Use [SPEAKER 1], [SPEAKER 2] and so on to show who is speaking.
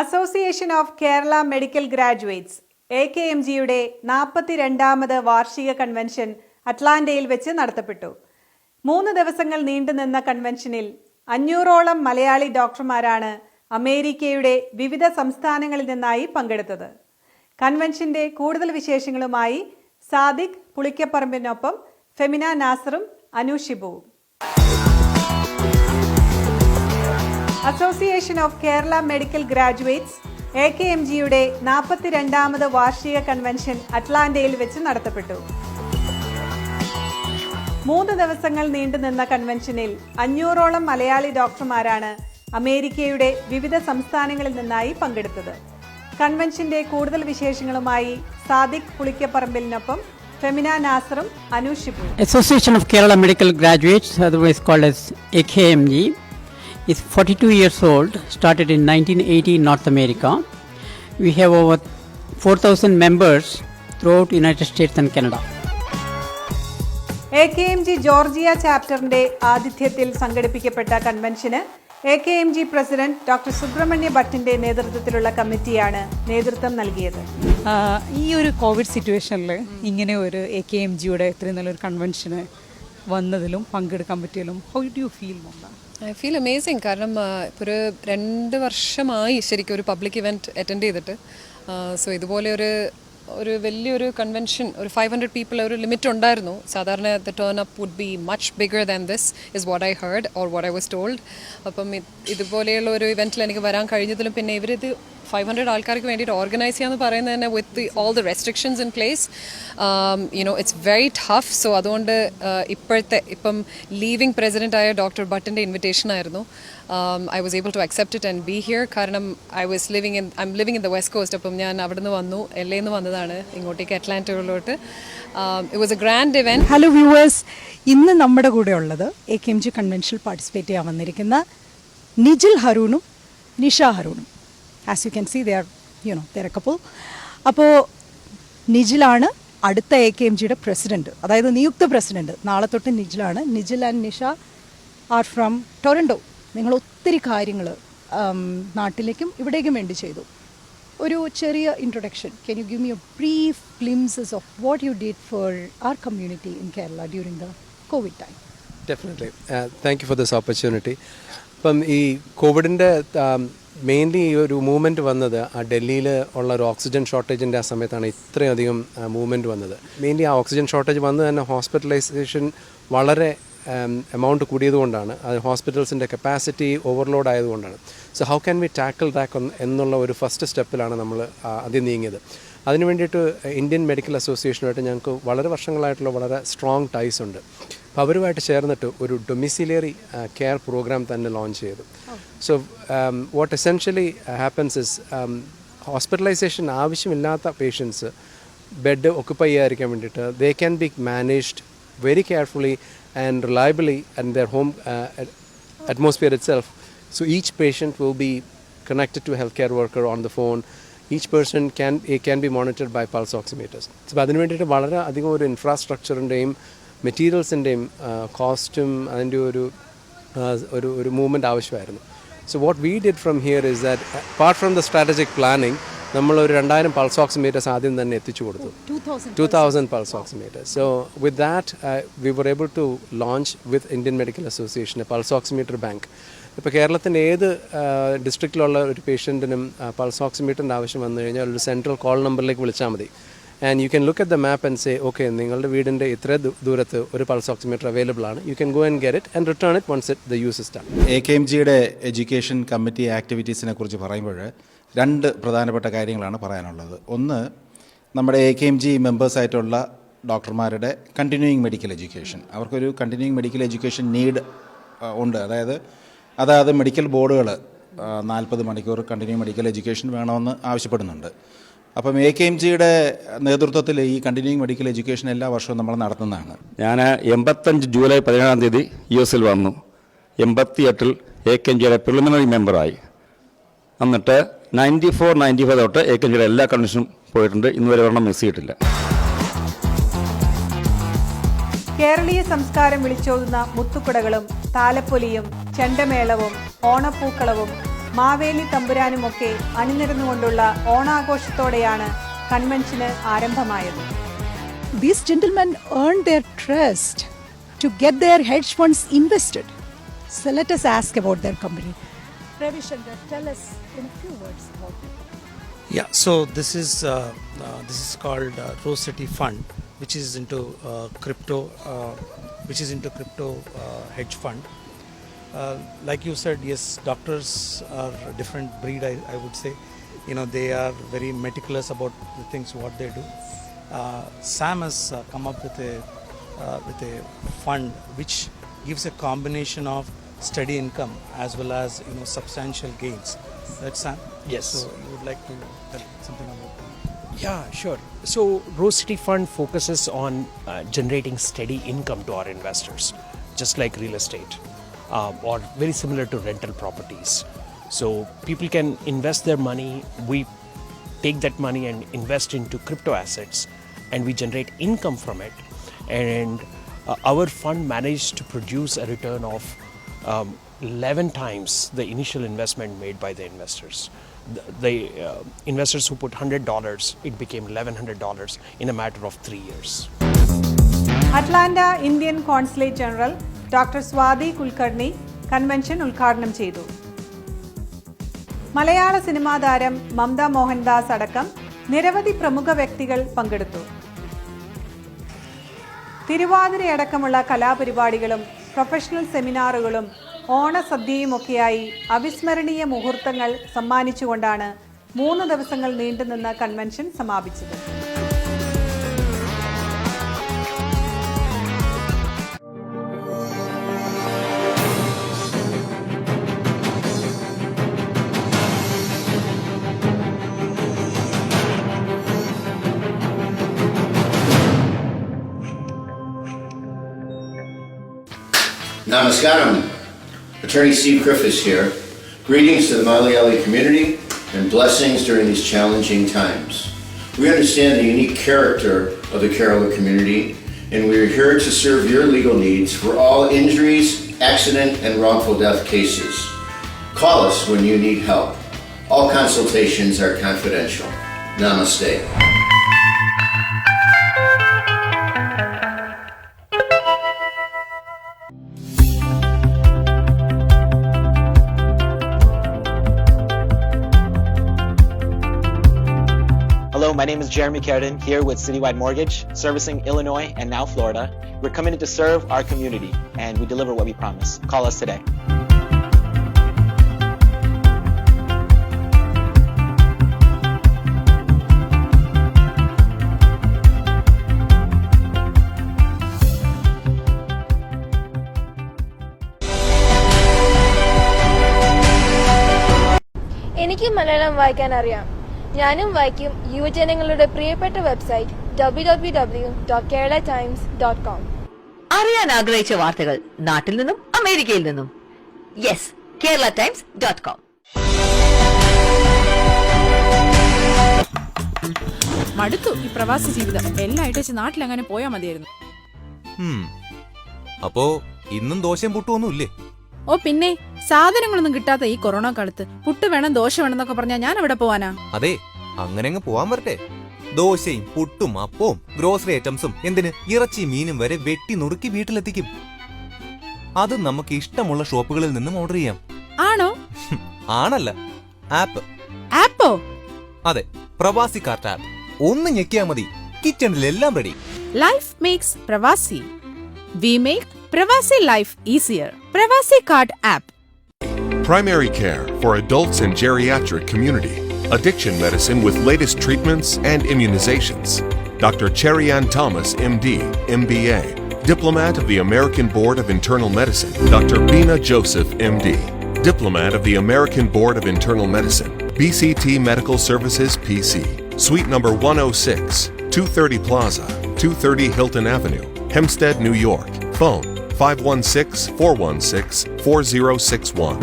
[SPEAKER 1] Association of Kerala medical graduates AKMGയുടെ 42ാമത് വാർഷിക കൺവെൻഷൻ അറ്റ്ലാന്റയിൽ വെച്ച് നടത്തപ്പെട്ടു. 3 ദിവസങ്ങൾ നീണ്ടുനിന്ന കൺവെൻഷനിൽ 500ഓളം മലയാളി ഡോക്ടർമാരാണ് അമേരിക്കയുടെ വിവിധ സംസ്ഥാനങ്ങളിൽ നിന്നായി പങ്കെടുത്തത്. കൺവെൻഷന്റെ കൂടുതൽ വിശേഷങ്ങളുമായി സാദിഖ് പുളിക്കപ്പറമ്പിനൊപ്പം ഫെമിന നാസറും അനു ഷിബുവും. Association of Kerala medical graduates AKMGയുടെ 42ാമത് വാർഷിക കൺവെൻഷൻ അറ്റ്ലാന്റയിൽ വെച്ച് നടത്തപ്പെട്ടു. 3 ദിവസങ്ങൾ നീണ്ടുനിന്ന കൺവെൻഷനിൽ 500ഓളം മലയാളി ഡോക്ടർമാരാണ് അമേരിക്കയുടെ വിവിധ സംസ്ഥാനങ്ങളിൽ നിന്നായി പങ്കെടുത്തത്. കൺവെൻഷന്റെ കൂടുതൽ വിശേഷങ്ങളുമായി സാദിഖ് പുളിക്കപ്പറമ്പിലിനൊപ്പം ഫെമിന നാസറും അനു ഷിബുവും.
[SPEAKER 2] Association of Kerala Medical Graduates, otherwise called as AKMG, is 42 years old, started in 1980 in North America. We have over 4,000 members throughout United States and Canada.
[SPEAKER 1] AKMG Georgia ചാപ്റ്ററിന്റെ ആതിഥ്യത്തിൽ സംഘടിപ്പിക്കപ്പെട്ട കൺവെൻഷന് AKMG പ്രസിഡന്റ് ഡോക്ടർ സുബ്രഹ്മണ്യ ഭട്ടിന്റെ നേതൃത്വത്തിലുള്ള കമ്മിറ്റിയാണ് നേതൃത്വം നൽകിയത്.
[SPEAKER 3] ഈ ഒരു കോവിഡ് സിറ്റുവേഷനിൽ ഇങ്ങനെ ഒരു AKMGയുടെ ഇത്രയും നല്ലൊരു കൺവെൻഷന് വന്നതിലും പങ്കെടുക്കാൻ പറ്റിയതിലും how do you feel?
[SPEAKER 4] I feel amazing. കാരണം ഇപ്പോൾ ഒരു 2 വർഷമായി ശരിക്കും ഒരു പബ്ലിക് ഇവൻറ്റ് അറ്റൻഡ് ചെയ്തിട്ട്. സോ ഇതുപോലെ ഒരു വലിയൊരു കൺവെൻഷൻ, ഒരു 500 പീപ്പിൾ ഒരു ലിമിറ്റ് ഉണ്ടായിരുന്നു. സാധാരണ the turn up would be much bigger than this is what I heard or what I was told. അപ്പം ഇതുപോലെയുള്ള ഒരു ഇവൻറ്റിൽ എനിക്ക് വരാൻ കഴിഞ്ഞതിലും പിന്നെ ഇവരിത് 500 ആൾക്കാർക്ക് വേണ്ടിയിട്ട് ഓർഗനൈസ് ചെയ്യാന്ന് പറയുന്നത് തന്നെ with all the restrictions in place, it's very tough. So അതുകൊണ്ട് ഇപ്പം ലീവിംഗ് പ്രസിഡൻ്റ് ആയ ഡോക്ടർ ഭട്ടിൻ്റെ ഇൻവിറ്റേഷൻ ആയിരുന്നു. I was able to accept it and be here. കാരണം I'm living in the West Coast. അപ്പം ഞാൻ അവിടെ നിന്ന് വന്നു, LA നിന്ന് വന്നതാണ് ഇങ്ങോട്ടേക്ക് അറ്റ്ലാന്റയിലോട്ട്. It was a grand event.
[SPEAKER 3] Hello viewers, ഇന്ന് നമ്മുടെ കൂടെ ഉള്ളത് AKMG കൺവെൻഷനിൽ പാർട്ടിസിപ്പേറ്റ് ചെയ്യാൻ വന്നിരിക്കുന്ന നിജിൽ ഹറൂണും നിഷ ഹറൂണും. As you can see they're a couple. അപ്പോൾ നിജിലാണ് അടുത്ത AKMGയുടെ പ്രസിഡന്റ്, അതായത് നിയുക്ത പ്രസിഡന്റ്. നാളെ തൊട്ട് നിജിലാണ്. Nijil and Nisha are from Toronto. നിങ്ങൾ ഒത്തിരി കാര്യങ്ങൾ നാട്ടിലേക്കും ഇവിടേക്കും വേണ്ടി ചെയ്തു. ഒരു ചെറിയ introduction, can you give me a brief glimpses of what you did for our community in Kerala during the covid time?
[SPEAKER 5] Definitely, thank you for this opportunity. ഇപ്പം ഈ കോവിഡിൻ്റെ മെയിൻലി ഈ ഒരു മൂവ്മെൻറ്റ് വന്നത് ഡൽഹിയിൽ ഉള്ള ഒരു ഓക്സിജൻ ഷോർട്ടേജിൻ്റെ ആ സമയത്താണ് ഇത്രയധികം മൂവ്മെൻറ്റ് വന്നത്. മെയിൻലി ആ ഓക്സിജൻ ഷോർട്ടേജ് വന്ന് തന്നെ ഹോസ്പിറ്റലൈസേഷൻ വളരെ എമൗണ്ട് കൂടിയതുകൊണ്ടാണ്. അത് ഹോസ്പിറ്റൽസിൻ്റെ കപ്പാസിറ്റി ഓവർലോഡ് ആയതുകൊണ്ടാണ്. So how can we tackle that എന്നുള്ള ഒരു ഫസ്റ്റ് സ്റ്റെപ്പിലാണ് നമ്മൾ ആദ്യം നീങ്ങിയത്. അതിനു വേണ്ടിയിട്ട് ഇന്ത്യൻ മെഡിക്കൽ അസോസിയേഷനുമായിട്ട് ഞങ്ങൾക്ക് വളരെ വർഷങ്ങളായിട്ടുള്ള വളരെ സ്ട്രോങ് ടൈസ് ഉണ്ട്. അപ്പോൾ അവരുമായിട്ട് ചേർന്നിട്ട് ഒരു ഡൊമിസിലിയറി കെയർ പ്രോഗ്രാം തന്നെ ലോഞ്ച് ചെയ്തു. So what essentially happens is hospitalization ആവശ്യമില്ലാത്ത പേഷ്യൻസ് ബെഡ് ഒക്കുപ്പൈ ചെയ്യാതിരിക്കാൻ വേണ്ടിയിട്ട് they can be managed very carefully and reliably in their home atmosphere itself. So each patient will be connected to a healthcare worker on the phone. Each person can be monitored by pulse oximeters. So അതിനു വേണ്ടിയിട്ട് വളരെ അധികം ഒരു ഇൻഫ്രാസ്ട്രക്ചറിൻ്റെയും മെറ്റീരിയൽസിൻ്റെയും കോസ്റ്റും അതിൻ്റെ ഒരു movement ആവശ്യമായിരുന്നു. So what we did from here is that apart from the strategic planning, നമ്മളൊരു 2000 പൾസ് ഓക്സിമീറ്റേഴ്സ് ആദ്യം തന്നെ എത്തിച്ചു കൊടുത്തു. 2000 pulse oximeters. So with that we were able to launch with Indian medical association pulse oximeter bank. ഇപ്പോൾ കേരളത്തിൻ്റെ ഏത് ഡിസ്ട്രിക്റ്റിലുള്ള ഒരു പേഷ്യൻറ്റിനും pulse ഓക്സിമീറ്ററിൻ്റെ ആവശ്യം വന്നു കഴിഞ്ഞാൽ ഒരു സെൻട്രൽ കോൾ നമ്പറിലേക്ക് വിളിച്ചാൽ മതി. And you can look at the map and say okay, നിങ്ങളുടെ വീടിൻ്റെ ഇത്ര ദൂരത്ത് ഒരു പൾസ് ഓക്സിമീറ്റർ അവൈലബിൾ ആണ്. You can go and get it and return it once the use is done.
[SPEAKER 6] AKMGയുടെ എഡ്യൂക്കേഷൻ കമ്മിറ്റി ആക്ടിവിറ്റീസിനെ കുറിച്ച് പറയുമ്പോൾ 2 പ്രധാനപ്പെട്ട കാര്യങ്ങളാണ് പറയാനുള്ളത്. ഒന്ന്, നമ്മുടെ AKMG മെമ്പേഴ്സായിട്ടുള്ള ഡോക്ടർമാരുടെ കണ്ടിന്യൂയിങ് മെഡിക്കൽ എഡ്യൂക്കേഷൻ. അവർക്കൊരു കണ്ടിന്യൂയിങ് മെഡിക്കൽ എഡ്യൂക്കേഷൻ നീഡ് ഉണ്ട്. അതായത് മെഡിക്കൽ ബോർഡുകൾ 40 മണിക്കൂർ കണ്ടിന്യൂ മെഡിക്കൽ എഡ്യൂക്കേഷൻ വേണമെന്ന് ആവശ്യപ്പെടുന്നുണ്ട്. അപ്പം AKMGയുടെ നേതൃത്വത്തിൽ ഈ കണ്ടിന്യൂയിങ് മെഡിക്കൽ എഡ്യൂക്കേഷൻ എല്ലാ വർഷവും നമ്മൾ നടത്തുന്നതാണ്.
[SPEAKER 7] ഞാൻ 85 ജൂലൈ 17-ാം തീയതി US വന്നു. 88-ൽ AKMGയുടെ പ്രിലിമിനറി മെമ്പറായി. എന്നിട്ട് 94-95 തൊട്ട് AKMGയുടെ എല്ലാ കൺവെൻഷനും പോയിട്ടുണ്ട്. ഇന്നുവരെ ഒരെണ്ണം മിസ് ചെയ്തിട്ടില്ല.
[SPEAKER 1] കേരളീയ സംസ്കാരം വിളിച്ചോതുന്ന മുത്തുക്കുടകളും താലപ്പൊലിയും ചെണ്ടമേളവും ഓണപ്പൂക്കളവും Maveli തമ്പുരാനുമൊക്കെ അണിനിരന്നുകൊണ്ടുള്ള ഓണാഘോഷത്തോടെയാണ് കൺവെൻഷന് ആരംഭമായത്.
[SPEAKER 3] These gentlemen earned their trust to get their hedge funds invested. So let us ask about their company. Ravi Shankar, tell us in a few words about it.
[SPEAKER 8] Yeah, so this is called Rose City Fund, which is into crypto hedge fund. Like you said, yes, doctors are a different breed. I would say, they are very meticulous about the things what they do. Sam has come up with a fund which gives a combination of steady income as well as substantial gains. That's Sam.
[SPEAKER 9] Yes.
[SPEAKER 8] So you would like to tell something about that?
[SPEAKER 9] Yeah, sure. So Rose City Fund focuses on generating steady income to our investors, just like real estate, or very similar to rental properties. So people can invest their money. We take that money and invest into crypto assets, and we generate income from it. And our fund managed to produce a return of 11 times the initial investment made by the investors. The investors who put $100, it became $1,100 in a matter of 3 years.
[SPEAKER 1] Atlanta Indian consulate general doctor Swati Kulkarni convention ഉദ്ഘാടനം ചെയ്തു. മലയാള cinema താരം മമത മോഹൻദാസ് അടക്കം നിരവധി പ്രമുഖ വ്യക്തികൾ പങ്കെടുത്തു. തിരുവാതിരയടക്കമുള്ള കലാപരിപാടികളും professional സെമിനാറുകളും ഓണസദ്യയുമൊക്കെയായി അവിസ്മരണീയ മുഹൂർത്തങ്ങൾ സമ്മാനിച്ചുകൊണ്ടാണ് 3 ദിവസങ്ങൾ നീണ്ടുനിന്ന convention സമാപിച്ചത്.
[SPEAKER 10] Namaskaram. Attorney Steve Griffiths here. Greetings to the Malayali community and blessings during these challenging times. We understand the unique character of the Kerala community, and we are here to serve your legal needs for all injuries, accident, and wrongful death cases. Call us when you need help. All consultations are confidential. Namaste.
[SPEAKER 11] Hello, my name is Jeremy Carden, here with Citywide Mortgage, servicing Illinois and now Florida. We're committed to serve our community, and we deliver what we promise. Call us today.
[SPEAKER 12] എനിക്ക് മലയാളം വായിക്കാൻ അറിയാം. ഞാനും വായിക്കും യുവജനങ്ങളുടെ പ്രിയപ്പെട്ട website www.keralatimes.com.
[SPEAKER 13] അറിയാൻ ആഗ്രഹിച്ച വാർത്തകൾ നാട്ടിൽ നിന്നും അമേരിക്കയിൽ നിന്നും. Yes, keralatimes.com.
[SPEAKER 14] മടുത്തു ഈ പ്രവാസി ജീവിതം. എല്ലായിട്ട് വെച്ച് നാട്ടിലങ്ങനെ പോയാ മതിയായിരുന്നു.
[SPEAKER 15] അപ്പോ ഇന്നും ദോശയും പുട്ടുമൊന്നും ഇല്ലേ?
[SPEAKER 14] ഓ പിന്നെ, സാധനങ്ങളൊന്നും കിട്ടാത്ത ഈ കൊറോണ കാലത്ത് പുട്ട് വേണം ദോശ വേണം എന്നൊക്കെ പറഞ്ഞാൽ ഞാൻ എവിടെ പോവാനാ?
[SPEAKER 15] അതെ, അങ്ങനെ അങ്ങ് പോവാൻ വരട്ടെ. ദോശയും പുട്ടും അപ്പവും ഗ്രോസറി ഐറ്റംസും എന്തിന് ഇറച്ചി മീനും വരെ വെട്ടി നുറുക്കി വീട്ടിലെത്തിക്കും. അത് നമുക്ക് ഇഷ്ടമുള്ള ഷോപ്പുകളിൽ നിന്നും ഓർഡർ ചെയ്യാം.
[SPEAKER 14] ആണോ?
[SPEAKER 15] ആണല്ല, ആപ്പ്.
[SPEAKER 14] ആപ്പോ?
[SPEAKER 15] അതെ, പ്രവാസി കാർട്ട് ആപ്പ്. ഒന്ന് ഞെക്കിയാ മതി, കിച്ചണിൽ എല്ലാം റെഡി.
[SPEAKER 14] ലൈഫ് മേക്സ് പ്രവാസി. വി മേക്ക് പ്രവാസി ലൈഫ് ഈസിയർ. പ്രവാസി cart app.
[SPEAKER 16] Primary care for adults and geriatric community. Addiction medicine with latest treatments and immunizations. Dr. Cherian Thomas, MD, MBA. Diplomat of the American Board of Internal Medicine. Dr. Bina Joseph, MD. Diplomat of the American Board of Internal Medicine. BCT Medical Services, PC. Suite number 106, 230 Plaza, 230 Hilton Avenue, Hempstead, New York. Phone 516-416-4061.